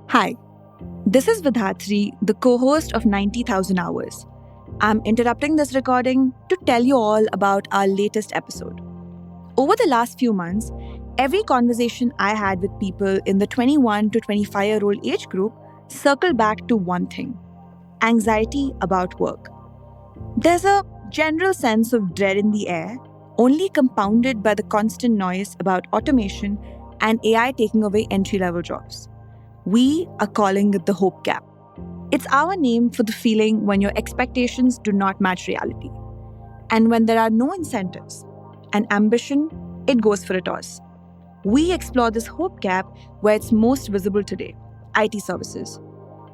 Hi, this is Vidhatri, the co host of 90,000 Hours. I'm interrupting this recording to tell you all about our latest episode. Over the last few months, every conversation I had with people in the 21 to 25-year-old age group circled back to one thing: anxiety about work. There's a general sense of dread in the air, only compounded by the constant noise about automation and AI taking away entry level jobs. We are calling it the hope gap. It's our name for the feeling when your expectations do not match reality. And when there are no incentives and ambition, it goes for a toss. We explore this hope gap where it's most visible today: IT services.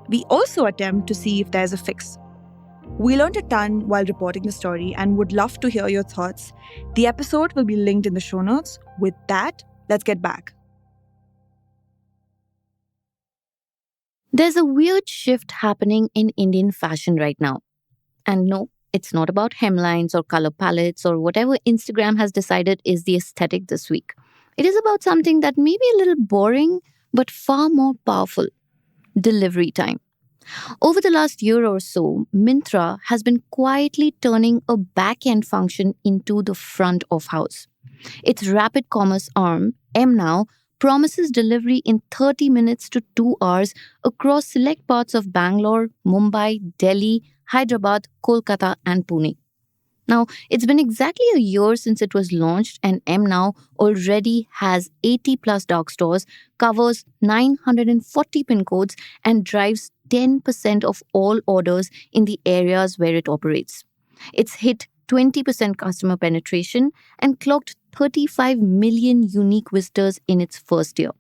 We also attempt to see if there's a fix. We learned a ton while reporting the story and would love to hear your thoughts. The episode will be linked in the show notes. With that, let's get back. There's a weird shift happening in Indian fashion right now. And no, it's not about hemlines or color palettes or whatever Instagram has decided is the aesthetic this week. It is about something that may be a little boring, but far more powerful: delivery time. Over the last year or so, Myntra has been quietly turning a back end function into the front of house. Its rapid commerce arm, MNow, promises delivery in 30 minutes to 2 hours across select parts of Bangalore, Mumbai, Delhi, Hyderabad, Kolkata, and Pune. Now, it's been exactly a year since it was launched, and MNow already has 80 plus dark stores, covers 940 pin codes, and drives 10% of all orders in the areas where it operates. It's hit 20% customer penetration and clocked 35 million unique visitors in its first year.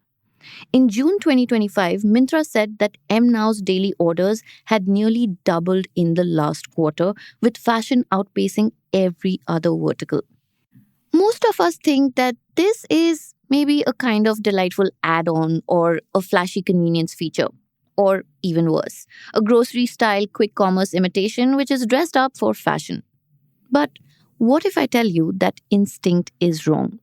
In June 2025, Myntra said that MNow's daily orders had nearly doubled in the last quarter, with fashion outpacing every other vertical. Most of us think that this is maybe a kind of delightful add on or a flashy convenience feature. Or even worse, a grocery style quick commerce imitation which is dressed up for fashion. But what if I tell you that instinct is wrong?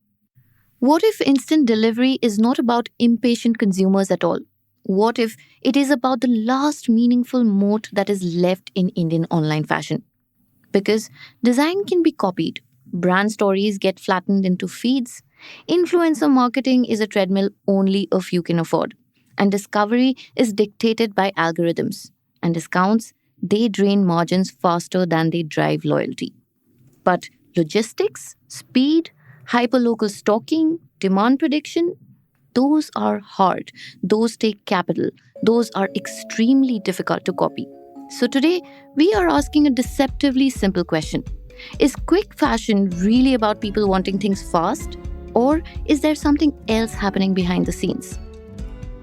What if instant delivery is not about impatient consumers at all? What if it is about the last meaningful moat that is left in Indian online fashion? Because design can be copied, brand stories get flattened into feeds, influencer marketing is a treadmill only a few can afford, and discovery is dictated by algorithms. And discounts, they drain margins faster than they drive loyalty. But logistics, speed, hyperlocal stocking, demand prediction, those are hard. Those take capital. Those are extremely difficult to copy. So today, we are asking a deceptively simple question: is quick fashion really about people wanting things fast? Or is there something else happening behind the scenes?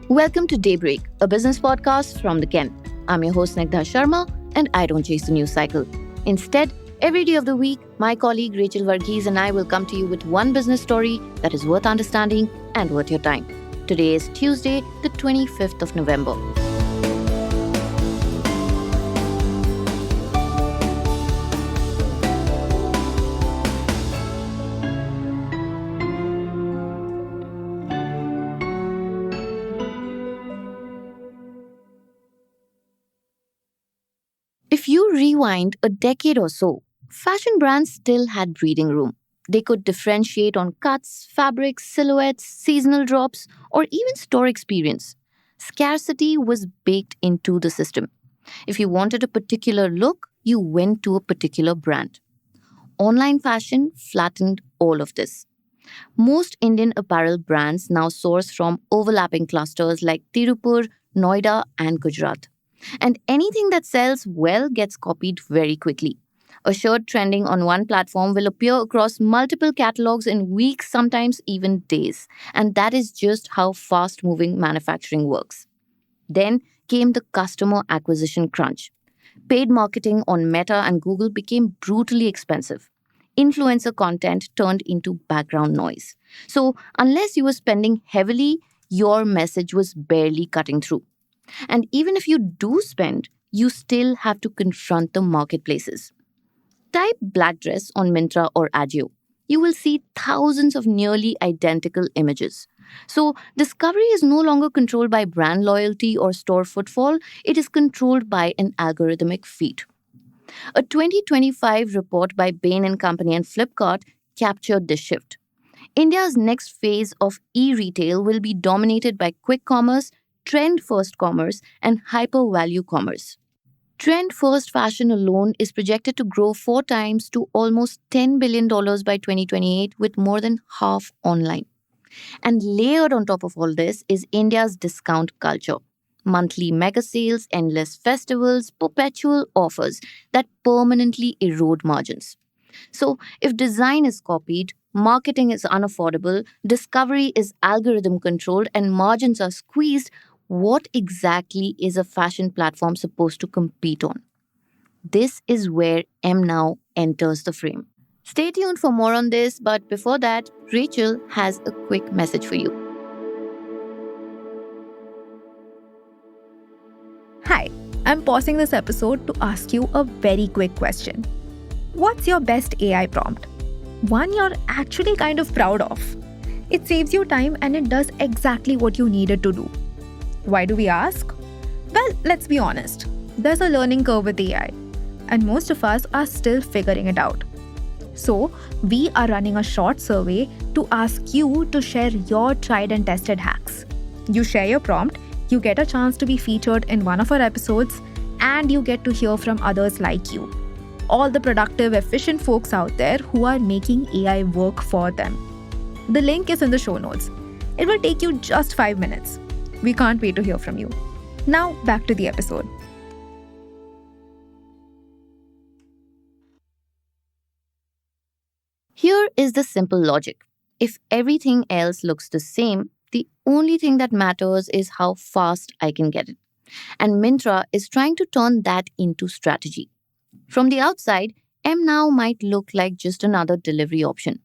Welcome to Daybreak, a business podcast from the Ken. I'm your host Snigdha Sharma, and I don't chase the news cycle. Instead, every day of the week, my colleague Rachel Varghese and I will come to you with one business story that is worth understanding and worth your time. Today is Tuesday, the 25th of November. If you rewind a decade or so, fashion brands still had breathing room. They could differentiate on cuts, fabrics, silhouettes, seasonal drops, or even store experience. Scarcity was baked into the system. If you wanted a particular look, you went to a particular brand. Online fashion flattened all of this. Most Indian apparel brands now source from overlapping clusters like Tirupur, Noida, and Gujarat. And anything that sells well gets copied very quickly. A shirt trending on one platform will appear across multiple catalogs in weeks, sometimes even days. And that is just how fast moving manufacturing works. Then came the customer acquisition crunch. Paid marketing on Meta and Google became brutally expensive. Influencer content turned into background noise. So, unless you were spending heavily, your message was barely cutting through. And even if you do spend, you still have to confront the marketplaces. Type black dress on Myntra or Ajio. You will see thousands of nearly identical images. So, discovery is no longer controlled by brand loyalty or store footfall, it is controlled by an algorithmic feed. A 2025 report by Bain and Company and Flipkart captured this shift. India's next phase of e retail will be dominated by quick commerce, trend first commerce, and hyper value commerce. Trend first fashion alone is projected to grow four times to almost $10 billion by 2028, with more than half online. And layered on top of all this is India's discount culture. Monthly mega sales, endless festivals, perpetual offers that permanently erode margins. So, if design is copied, marketing is unaffordable, discovery is algorithm controlled, and margins are squeezed, what exactly is a fashion platform supposed to compete on? This is where MNow enters the frame. Stay tuned for more on this, but before that, Rachel has a quick message for you. Hi, I'm pausing this episode to ask you a very quick question. What's your best AI prompt? One you're actually kind of proud of. It saves you time and it does exactly what you need it to do. Why do we ask? Well, let's be honest. There's a learning curve with AI, and most of us are still figuring it out. So, we are running a short survey to ask you to share your tried and tested hacks. You share your prompt, you get a chance to be featured in one of our episodes, and you get to hear from others like you. All the productive, efficient folks out there who are making AI work for them. The link is in the show notes. It will take you just 5 minutes. We can't wait to hear from you. Now, back to the episode. Here is the simple logic. If everything else looks the same, the only thing that matters is how fast I can get it. And Myntra is trying to turn that into strategy. From the outside, MNow might look like just another delivery option.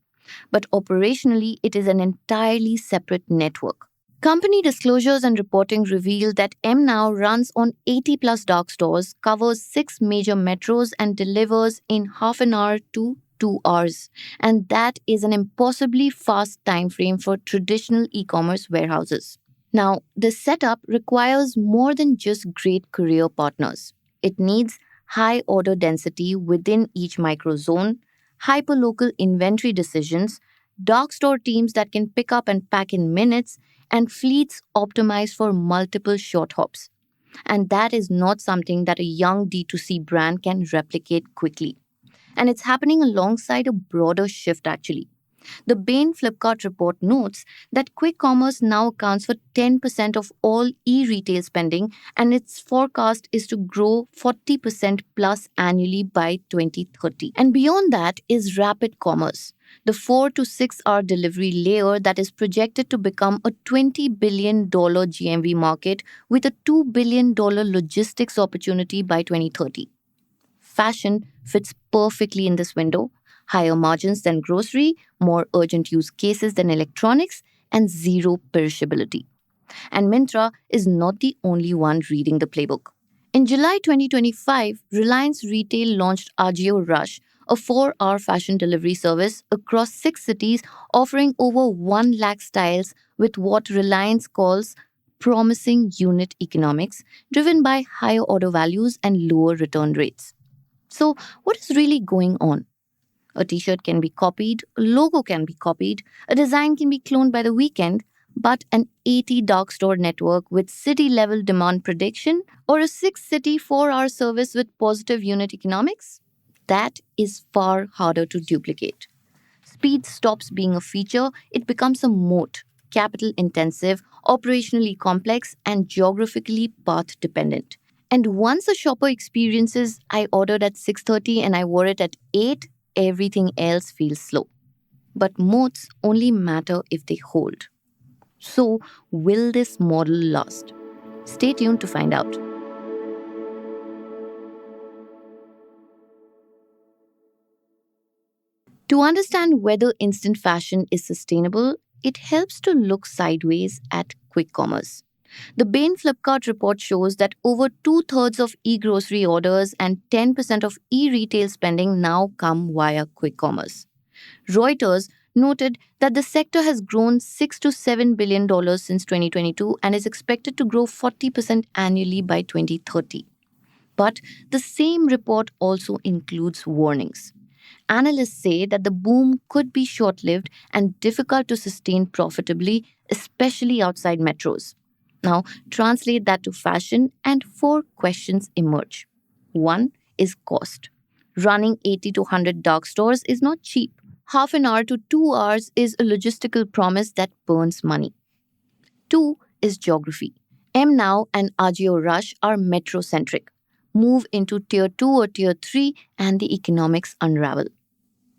But operationally, it is an entirely separate network. Company disclosures and reporting reveal that MNow runs on 80 plus dark stores, covers 6 major metros, and delivers in half an hour to 2 hours. And that is an impossibly fast time frame for traditional e-commerce warehouses. Now, this setup requires more than just great courier partners. It needs high order density within each microzone, hyperlocal inventory decisions, dark store teams that can pick up and pack in minutes, and fleets optimized for multiple short hops. And that is not something that a young D2C brand can replicate quickly. And it's happening alongside a broader shift actually. The Bain Flipkart report notes that quick commerce now accounts for 10% of all e retail spending, and its forecast is to grow 40% plus annually by 2030. And beyond that is rapid commerce, the 4 to 6 hour delivery layer that is projected to become a $20 billion GMV market with a $2 billion logistics opportunity by 2030. Fashion fits perfectly in this window. Higher margins than grocery, more urgent use cases than electronics, and zero perishability. And Myntra is not the only one reading the playbook. In July 2025, Reliance Retail launched Ajio Rush, a 4-hour fashion delivery service across 6 cities offering over 1 lakh styles with what Reliance calls promising unit economics, driven by higher order values and lower return rates. So, what is really going on? A t-shirt can be copied, a logo can be copied, a design can be cloned by the weekend, but an 80 dark store network with city-level demand prediction or a 6-city 4-hour service with positive unit economics? That is far harder to duplicate. Speed stops being a feature, it becomes a moat, capital intensive, operationally complex, and geographically path dependent. And once a shopper experiences, I ordered at 6:30 and I wore it at 8, everything else feels slow. But moats only matter if they hold. So, will this model last? Stay tuned to find out. To understand whether instant fashion is sustainable, it helps to look sideways at quick commerce. The Bain Flipkart report shows that over 2/3 of e-grocery orders and 10% of e-retail spending now come via quick commerce. Reuters noted that the sector has grown $6 to $7 billion since 2022 and is expected to grow 40% annually by 2030. But the same report also includes warnings. Analysts say that the boom could be short lived and difficult to sustain profitably, especially outside metros. Now, translate that to fashion, and four questions emerge. One is cost. Running 80 to 100 dark stores is not cheap. Half an hour to 2 hours is a logistical promise that burns money. Two is geography. Now and Ajio Rush are metro-centric. Move into Tier 2 or Tier 3 and the economics unravel.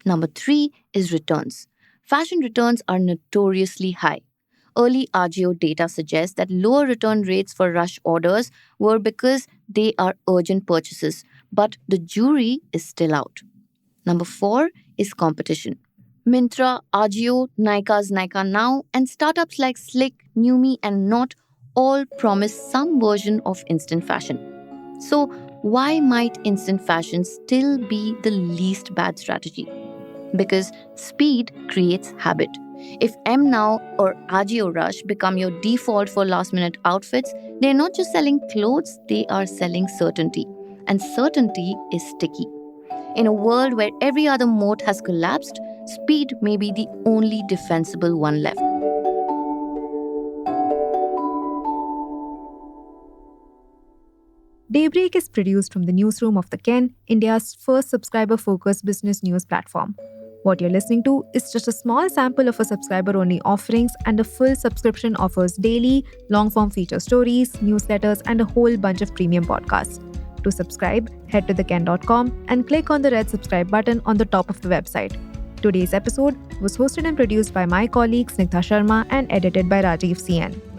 Number 3 is returns. Fashion returns are notoriously high. Early Ajio data suggests that lower return rates for rush orders were because they are urgent purchases, but the jury is still out. Number 4 is competition. Myntra, Ajio, Nykaa's Nykaa Now, and startups like Slick, Numi, and Not all promise some version of instant fashion. So, why might instant fashion still be the least bad strategy? Because speed creates habit. If Now or Ajio Rush become your default for last-minute outfits, they're not just selling clothes, they are selling certainty. And certainty is sticky. In a world where every other moat has collapsed, speed may be the only defensible one left. Daybreak is produced from the newsroom of The Ken, India's first subscriber-focused business news platform. What you're listening to is just a small sample of our subscriber-only offerings, and a full subscription offers daily, long-form feature stories, newsletters, and a whole bunch of premium podcasts. To subscribe, head to theken.com and click on the red subscribe button on the top of the website. Today's episode was hosted and produced by my colleague Snigdha Sharma and edited by Rajiv CN.